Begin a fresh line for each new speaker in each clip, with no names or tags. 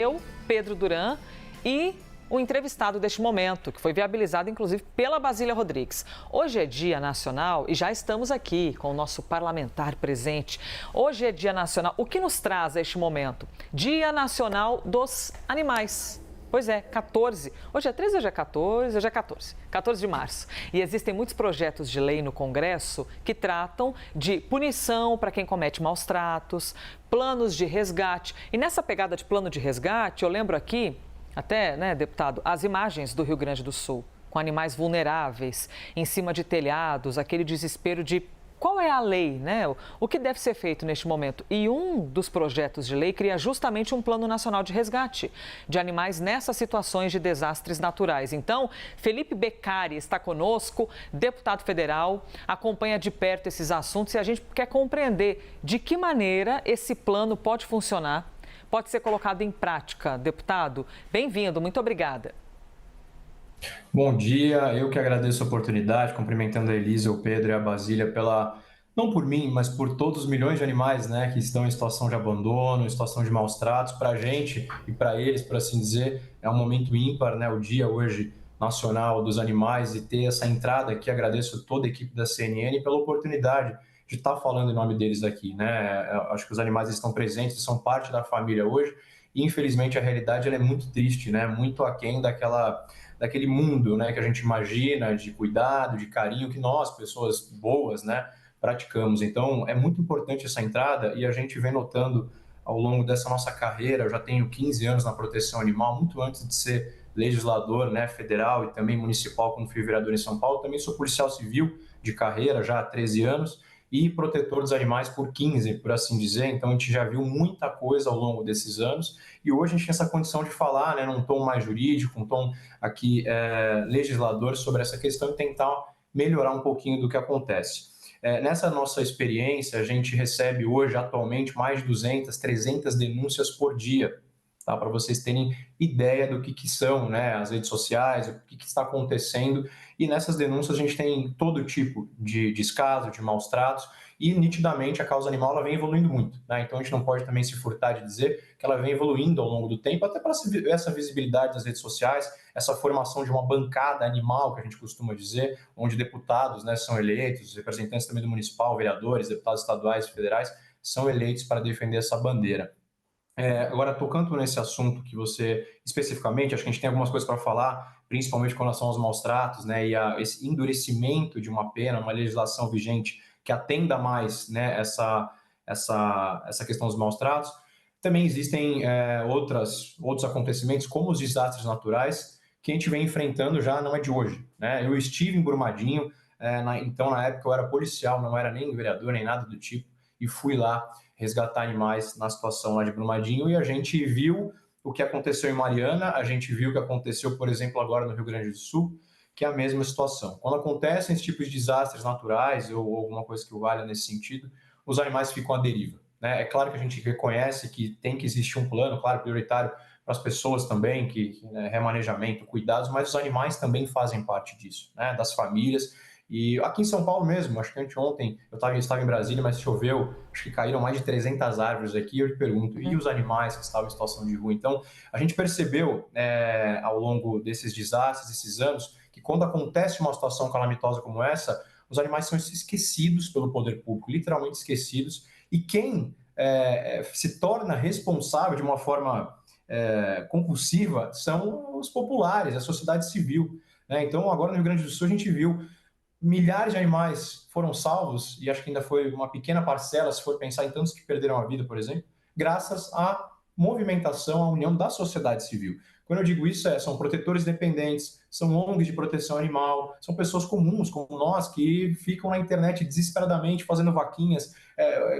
Eu, Pedro Duran e o entrevistado deste momento, que foi viabilizado inclusive pela Basília Rodrigues. Hoje é Dia Nacional e já estamos aqui com o nosso parlamentar presente. Hoje é Dia Nacional. O que nos traz a este momento? Dia Nacional dos Animais. Pois é, 14. Hoje é 13, hoje é 14, hoje é 14. 14 de março. E existem muitos projetos de lei no Congresso que tratam de punição para quem comete maus tratos, planos de resgate. E nessa pegada de plano de resgate, eu lembro aqui, até, né, deputado, as imagens do Rio Grande do Sul, com animais vulneráveis, em cima de telhados, aquele desespero de qual é a lei, né? O que deve ser feito neste momento? E um dos projetos de lei cria justamente um plano nacional de resgate de animais nessas situações de desastres naturais. Então, Felipe Beccari está conosco, deputado federal, acompanha de perto esses assuntos e a gente quer compreender de que maneira esse plano pode funcionar, pode ser colocado em prática. Deputado, bem-vindo, muito obrigada.
Bom dia, eu que agradeço a oportunidade, cumprimentando a Elisa, o Pedro e a Basília não por mim, mas por todos os milhões de animais, né, que estão em situação de abandono, em situação de maus tratos. Para a gente e para eles, por assim dizer, é um momento ímpar, né, o dia hoje nacional dos animais, e ter essa entrada aqui. Agradeço toda a equipe da CNN pela oportunidade de estar falando em nome deles aqui, né. Acho que os animais estão presentes, são parte da família hoje, e infelizmente a realidade ela é muito triste, né, muito aquém daquele mundo, né, que a gente imagina de cuidado, de carinho que nós, pessoas boas, né, praticamos. Então, é muito importante essa entrada, e a gente vem notando ao longo dessa nossa carreira. Eu já tenho 15 anos na proteção animal, muito antes de ser legislador, né, federal e também municipal, quando fui vereador em São Paulo. Também sou policial civil de carreira já há 13 anos e protetor dos animais por 15, por assim dizer. Então, a gente já viu muita coisa ao longo desses anos, e hoje a gente tem essa condição de falar, né, num tom mais jurídico, um tom aqui legislador, sobre essa questão, e tentar melhorar um pouquinho do que acontece. Nessa nossa experiência, a gente recebe hoje, atualmente, mais de 200, 300 denúncias por dia, tá? Para vocês terem ideia do que são, né, as redes sociais, o que está acontecendo. E nessas denúncias a gente tem todo tipo de descaso, de maus tratos, e nitidamente a causa animal ela vem evoluindo muito, né? Então a gente não pode também se furtar de dizer que ela vem evoluindo ao longo do tempo, até para essa visibilidade das redes sociais, essa formação de uma bancada animal, que a gente costuma dizer, onde deputados, né, são eleitos, representantes também do municipal, vereadores, deputados estaduais e federais, são eleitos para defender essa bandeira. Agora, tocando nesse assunto que você especificamente, acho que a gente tem algumas coisas para falar, principalmente com relação aos maus tratos, né, e esse endurecimento de uma pena, uma legislação vigente que atenda mais, né, essa questão dos maus tratos. Também existem outros acontecimentos, como os desastres naturais, que a gente vem enfrentando já, não é de hoje, né? Eu estive em Brumadinho, então na época eu era policial, não era nem vereador, nem nada do tipo, e fui lá resgatar animais na situação lá de Brumadinho, e a gente viu o que aconteceu em Mariana, a gente viu o que aconteceu, por exemplo, agora no Rio Grande do Sul, que é a mesma situação. Quando acontecem esse tipo de desastres naturais ou alguma coisa que valha nesse sentido, os animais ficam à deriva, né? É claro que a gente reconhece que tem que existir um plano, claro, prioritário para as pessoas também, né, remanejamento, cuidados, mas os animais também fazem parte disso, né, das famílias. E aqui em São Paulo mesmo, acho que anteontem estava em Brasília, mas choveu, acho que caíram mais de 300 árvores aqui. Eu te pergunto, e os animais que estavam em situação de rua? Então, a gente percebeu ao longo desses desastres, esses anos, que quando acontece uma situação calamitosa como essa, os animais são esquecidos pelo poder público, literalmente esquecidos, e quem se torna responsável de uma forma compulsiva são os populares, a sociedade civil, né? Então, agora no Rio Grande do Sul, a gente viu milhares de animais foram salvos, e acho que ainda foi uma pequena parcela, se for pensar em tantos que perderam a vida, por exemplo, graças à movimentação, à união da sociedade civil. Quando eu digo isso, são protetores dependentes, são ONGs de proteção animal, são pessoas comuns como nós que ficam na internet desesperadamente fazendo vaquinhas,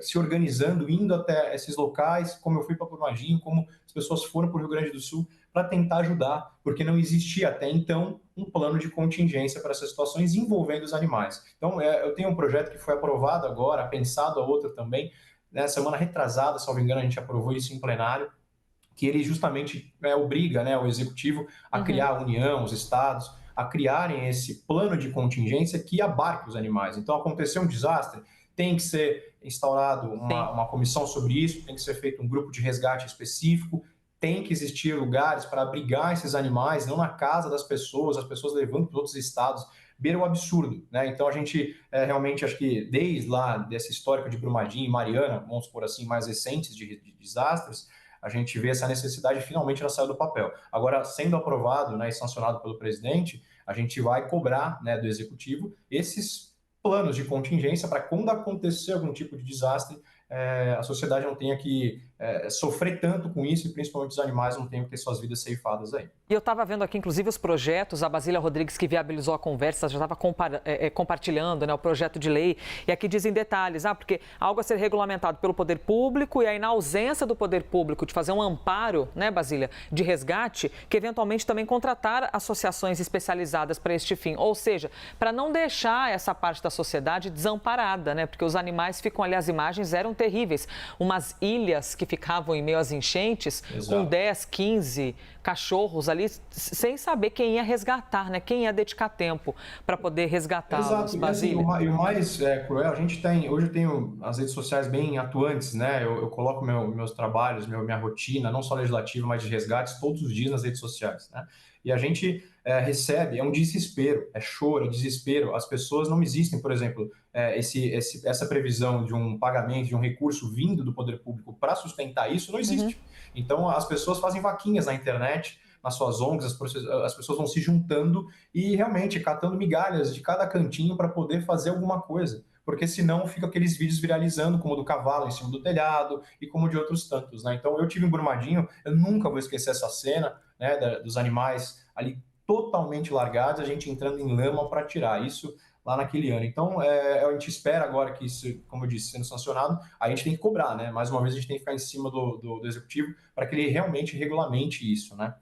se organizando, indo até esses locais, como eu fui para Brumadinho, como as pessoas foram para o Rio Grande do Sul, para tentar ajudar, porque não existia até então um plano de contingência para essas situações envolvendo os animais. Então, eu tenho um projeto que foi aprovado agora, pensado a outra também, na semana retrasada, se não me engano, a gente aprovou isso em plenário, que ele justamente obriga, né, o executivo a criar a União, os estados, a criarem esse plano de contingência que abarque os animais. Então, aconteceu um desastre, tem que ser instaurado
Sim.
uma comissão sobre isso, tem que ser feito um grupo de resgate específico, tem que existir lugares para abrigar esses animais, não na casa das pessoas, as pessoas levando para outros estados, beira o absurdo, né? Então a gente realmente, acho que desde lá dessa histórica de Brumadinho e Mariana, vamos por assim, mais recentes de desastres, a gente vê essa necessidade finalmente ela saiu do papel. Agora, sendo aprovado, né, e sancionado pelo presidente, a gente vai cobrar, né, do executivo esses planos de contingência para quando acontecer algum tipo de desastre, a sociedade não tenha que sofrer tanto com isso e principalmente os animais não tenham que ter suas vidas ceifadas aí.
E eu estava vendo aqui, inclusive, os projetos, a Basília Rodrigues, que viabilizou a conversa, já estava compartilhando, né, o projeto de lei, e aqui dizem detalhes, porque algo a ser regulamentado pelo poder público e aí na ausência do poder público de fazer um amparo, né, Basília, de resgate, que eventualmente também contratar associações especializadas para este fim, ou seja, para não deixar essa parte da sociedade desamparada, né, porque os animais ficam ali, as imagens eram terríveis, umas ilhas que ficavam em meio às enchentes,
Exato.
com 10, 15 cachorros ali, sem saber quem ia resgatar, né? Quem ia dedicar tempo para poder resgatá-los,
Exato,
Basília.
e o mais cruel, a gente tem, hoje eu tenho as redes sociais bem atuantes, né? Eu coloco meus trabalhos, minha rotina, não só legislativa, mas de resgates, todos os dias nas redes sociais, né? E a gente recebe, é um desespero, é choro, é desespero. As pessoas não existem, por exemplo, essa previsão de um pagamento, de um recurso vindo do poder público para sustentar isso, não existe. Então, as pessoas fazem vaquinhas na internet, nas suas ONGs, as pessoas vão se juntando e realmente catando migalhas de cada cantinho para poder fazer alguma coisa. Porque senão fica aqueles vídeos viralizando, como o do cavalo em cima do telhado e como de outros tantos, né? Então, eu tive em Brumadinho, eu nunca vou esquecer essa cena, né, dos animais ali totalmente largados, a gente entrando em lama para tirar isso lá naquele ano. Então, a gente espera agora que isso, como eu disse, sendo sancionado, a gente tem que cobrar, né? Mais uma vez, a gente tem que ficar em cima do executivo para que ele realmente regulamente isso, né?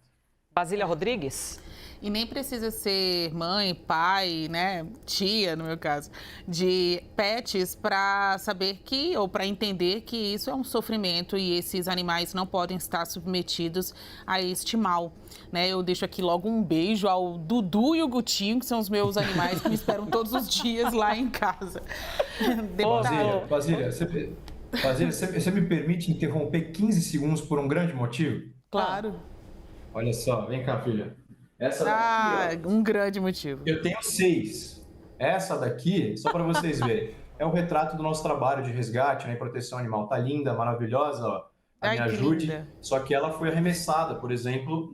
Basília Rodrigues?
E nem precisa ser mãe, pai, né, tia, no meu caso, de pets para saber que, ou para entender que isso é um sofrimento e esses animais não podem estar submetidos a este mal, né? Eu deixo aqui logo um beijo ao Dudu e o Gutinho, que são os meus animais que me esperam todos os dias lá em casa.
Basília, você me permite interromper 15 segundos por um grande motivo?
Claro.
Olha só, vem cá, filha. Essa daqui,
Um grande motivo.
eu tenho 6. Essa daqui, só para vocês verem, é o retrato do nosso trabalho de resgate, né, e proteção animal. Tá linda, maravilhosa, ó, a
Ai,
minha
que
Judy.
linda.
Só que ela foi arremessada, por exemplo,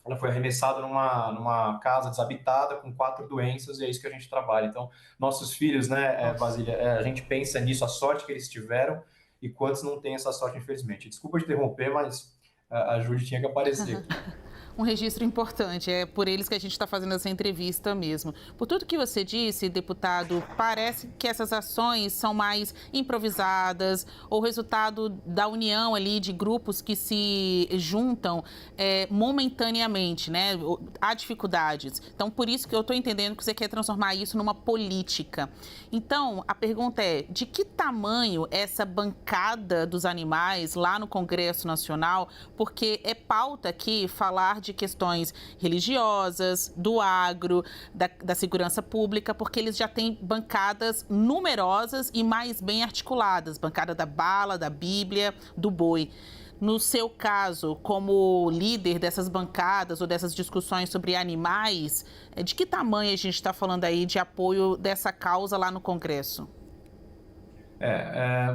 ela foi arremessada numa casa desabitada com 4 doenças e é isso que a gente trabalha. Então, nossos filhos, né, Basília, a gente pensa nisso, a sorte que eles tiveram e quantos não têm essa sorte, infelizmente. Desculpa te interromper, mas a Judy tinha que aparecer aqui.
Um registro importante, é por eles que a gente está fazendo essa entrevista mesmo. Por tudo que você disse, deputado, parece que essas ações são mais improvisadas ou resultado da união ali de grupos que se juntam momentaneamente, né? Há dificuldades. Então, por isso que eu estou entendendo que você quer transformar isso numa política. Então, a pergunta é, de que tamanho essa bancada dos animais lá no Congresso Nacional? Porque é pauta aqui falar de questões religiosas, do agro, da segurança pública, porque eles já têm bancadas numerosas e mais bem articuladas, bancada da bala, da Bíblia, do boi. No seu caso, como líder dessas bancadas ou dessas discussões sobre animais, de que tamanho a gente está falando aí de apoio dessa causa lá no Congresso?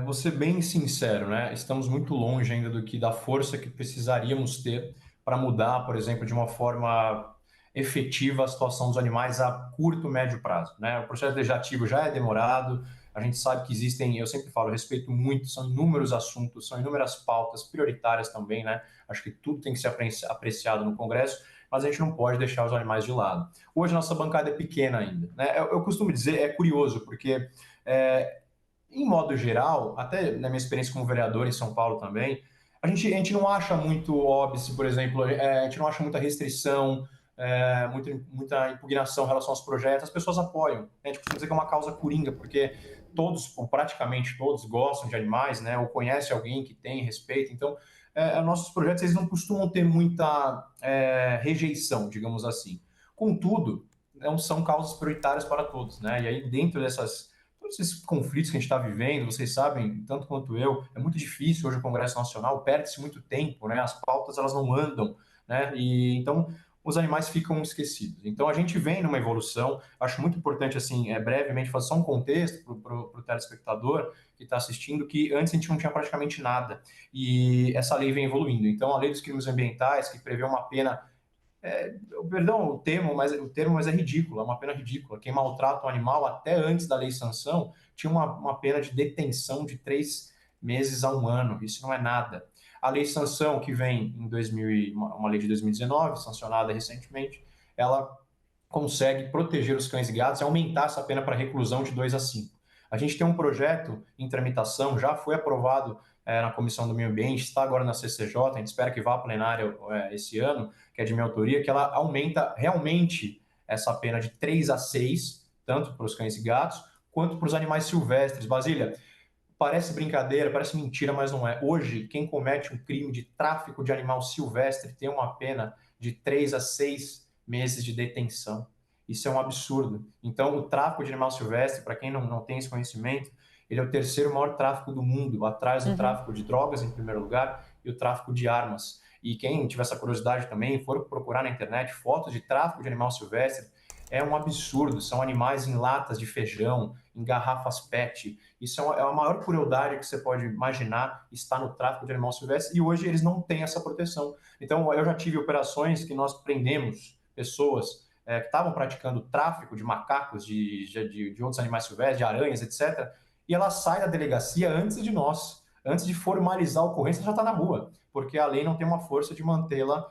Vou ser bem sincero, né? Estamos muito longe ainda da força que precisaríamos ter para mudar, por exemplo, de uma forma efetiva a situação dos animais a curto, médio prazo, né? O processo legislativo já é demorado, a gente sabe que existem, eu sempre falo, eu respeito muito, são inúmeros assuntos, são inúmeras pautas prioritárias também, né? Acho que tudo tem que ser apreciado no Congresso, mas a gente não pode deixar os animais de lado. Hoje nossa bancada é pequena ainda, né? Eu costumo dizer, é curioso, porque em modo geral, até na minha experiência como vereador em São Paulo também, a gente não acha muito óbice, por exemplo, a gente não acha muita restrição, muita impugnação em relação aos projetos, as pessoas apoiam. A gente costuma dizer que é uma causa coringa, porque todos, ou praticamente todos, gostam de animais, né, ou conhecem alguém que tem respeito, então nossos projetos eles não costumam ter muita rejeição, digamos assim. Contudo, não são causas prioritárias para todos, né, e aí dentro todos esses conflitos que a gente está vivendo, vocês sabem, tanto quanto eu, é muito difícil hoje o Congresso Nacional, perde-se muito tempo, né? As pautas elas não andam, né? E então os animais ficam esquecidos. Então a gente vem numa evolução, acho muito importante, assim, brevemente, fazer só um contexto para o telespectador que está assistindo, que antes a gente não tinha praticamente nada, e essa lei vem evoluindo. Então a lei dos crimes ambientais, que prevê uma pena, perdão o termo, mas é ridículo, é uma pena ridícula. Quem maltrata um animal, até antes da lei sanção, tinha uma pena de detenção de 3 meses a 1 ano, isso não é nada. A lei sanção, que vem em uma lei de 2019, sancionada recentemente, ela consegue proteger os cães e gatos e aumentar essa pena para reclusão de 2 a 5. A gente tem um projeto em tramitação, já foi aprovado na Comissão do Meio Ambiente, está agora na CCJ, a gente espera que vá à plenária esse ano, que é de minha autoria, que ela aumenta realmente essa pena de 3 a 6, tanto para os cães e gatos, quanto para os animais silvestres. Basília, parece brincadeira, parece mentira, mas não é. Hoje, quem comete um crime de tráfico de animal silvestre tem uma pena de 3 a 6 meses de detenção. Isso é um absurdo. Então, o tráfico de animal silvestre, para quem não tem esse conhecimento, ele é o terceiro maior tráfico do mundo, atrás do tráfico de drogas, em primeiro lugar, e o tráfico de armas. E quem tiver essa curiosidade também, for procurar na internet fotos de tráfico de animal silvestre, é um absurdo. São animais em latas de feijão, em garrafas PET. Isso é a maior crueldade que você pode imaginar, está no tráfico de animal silvestre, e hoje eles não têm essa proteção. Então, eu já tive operações que nós prendemos pessoas que estavam praticando tráfico de macacos, de outros animais silvestres, de aranhas, etc., e ela sai da delegacia antes de nós, antes de formalizar a ocorrência, já está na rua, porque a lei não tem uma força de mantê-la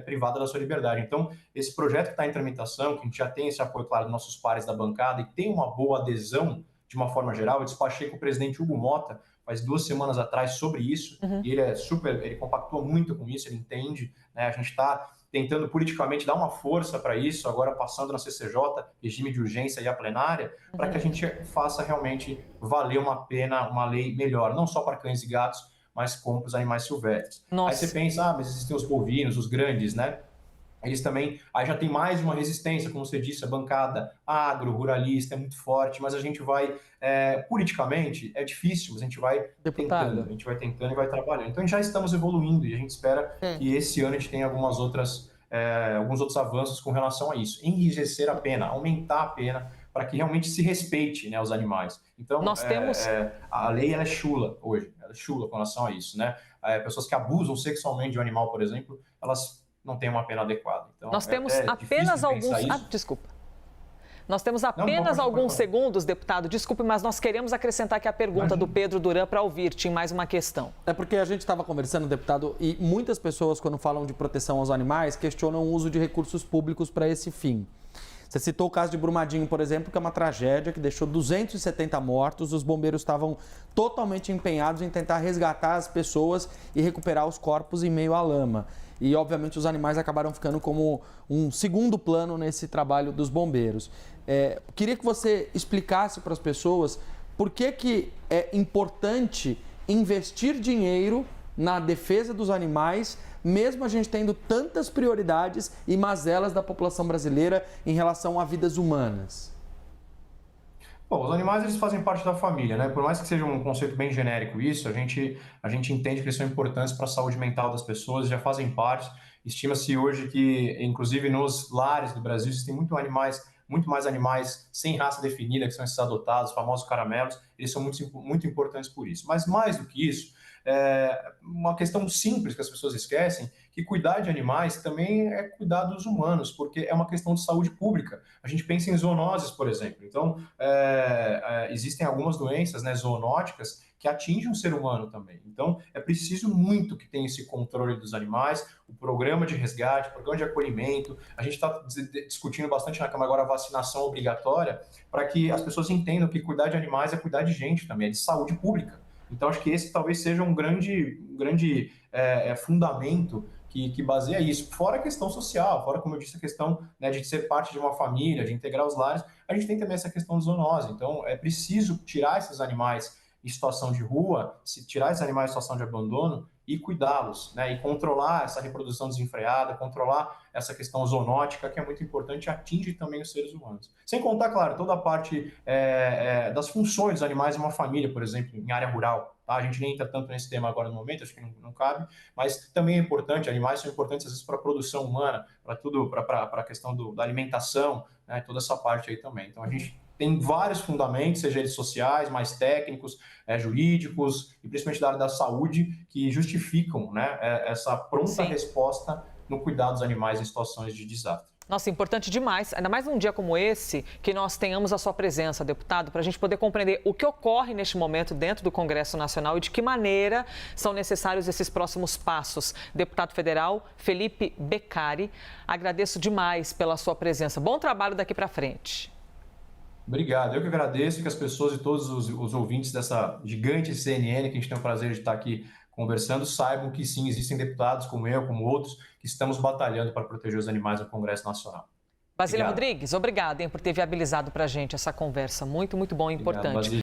privada da sua liberdade. Então, esse projeto que está em tramitação, que a gente já tem esse apoio, claro, dos nossos pares da bancada, e tem uma boa adesão de uma forma geral. Eu despachei com o presidente Hugo Mota, faz 2 semanas atrás, sobre isso, e ele compactua muito com isso, ele entende, né? A gente está tentando politicamente dar uma força para isso, agora passando na CCJ, regime de urgência e a plenária, para que a gente faça realmente valer uma pena, uma lei melhor, não só para cães e gatos, mas como para os animais silvestres.
Nossa.
Aí você pensa, mas existem os bovinos, os grandes, né? Eles também, aí já tem mais uma resistência, como você disse, a bancada agro, ruralista, é muito forte, mas a gente vai, politicamente, é difícil, mas a gente vai tentando e vai trabalhando. Então, já estamos evoluindo e a gente espera que esse ano a gente tenha alguns outros avanços com relação a isso. Enrijecer a pena, aumentar a pena, para que realmente se respeite, né, os animais. Então, a lei ela é chula hoje, ela é chula com relação a isso, né? Pessoas que abusam sexualmente de um animal, por exemplo, elas não tem uma pena adequada. Então,
nós temos apenas alguns... desculpa. Nós temos apenas alguns segundos, deputado. Desculpe, mas nós queremos acrescentar aqui a pergunta do Pedro Duran para ouvir. Tinha mais uma questão.
É porque a gente estava conversando, deputado, e muitas pessoas, quando falam de proteção aos animais, questionam o uso de recursos públicos para esse fim. Você citou o caso de Brumadinho, por exemplo, que é uma tragédia que deixou 270 mortos. Os bombeiros estavam totalmente empenhados em tentar resgatar as pessoas e recuperar os corpos em meio à lama. E, obviamente, os animais acabaram ficando como um segundo plano nesse trabalho dos bombeiros. Queria que você explicasse para as pessoas por que é importante investir dinheiro na defesa dos animais, mesmo a gente tendo tantas prioridades e mazelas da população brasileira em relação a vidas humanas.
Bom, os animais eles fazem parte da família, né? Por mais que seja um conceito bem genérico isso, a gente entende que eles são importantes para a saúde mental das pessoas, já fazem parte. Estima-se hoje que, inclusive nos lares do Brasil, existem muito mais animais sem raça definida, que são esses adotados, os famosos caramelos. Eles são muito importantes por isso. Mas mais do que isso, uma questão simples que as pessoas esquecem, que cuidar de animais também é cuidar dos humanos, porque é uma questão de saúde pública. A gente pensa em zoonoses, por exemplo. Então, existem algumas doenças, né, zoonóticas que atingem o ser humano também. Então, é preciso muito que tenha esse controle dos animais, o programa de resgate, o programa de acolhimento. A gente está discutindo bastante na Câmara agora a vacinação obrigatória, para que as pessoas entendam que cuidar de animais é cuidar de gente também, é de saúde pública. Então, acho que esse talvez seja um grande fundamento que baseia isso. Fora a questão social, fora, como eu disse, a questão, né, de ser parte de uma família, de integrar os lares, a gente tem também essa questão de zoonose. Então, é preciso tirar esses animais em situação de rua, se tirar esses animais em situação de abandono e cuidá-los, né? E controlar essa reprodução desenfreada, controlar essa questão zoonótica, que é muito importante e atinge também os seres humanos. Sem contar, claro, toda a parte das funções dos animais em uma família, por exemplo, em área rural. Tá? A gente nem entra tanto nesse tema agora no momento, acho que não cabe, mas também é importante, animais são importantes às vezes para a produção humana, para tudo, para a questão da alimentação, né? Toda essa parte aí também. Então a gente tem vários fundamentos, seja eles sociais, mais técnicos, jurídicos e principalmente da área da saúde, que justificam, né, essa pronta resposta no cuidado dos animais em situações de desastre.
Nossa, importante demais, ainda mais num dia como esse, que nós tenhamos a sua presença, deputado, para a gente poder compreender o que ocorre neste momento dentro do Congresso Nacional e de que maneira são necessários esses próximos passos. Deputado federal Felipe Beccari, agradeço demais pela sua presença. Bom trabalho daqui para frente.
Obrigado, eu que agradeço que as pessoas e todos os ouvintes dessa gigante CNN, que a gente tem o prazer de estar aqui conversando, saibam que sim, existem deputados como eu, como outros, que estamos batalhando para proteger os animais no Congresso Nacional.
Basília Rodrigues, obrigada por ter viabilizado para a gente essa conversa. Muito, muito bom e importante.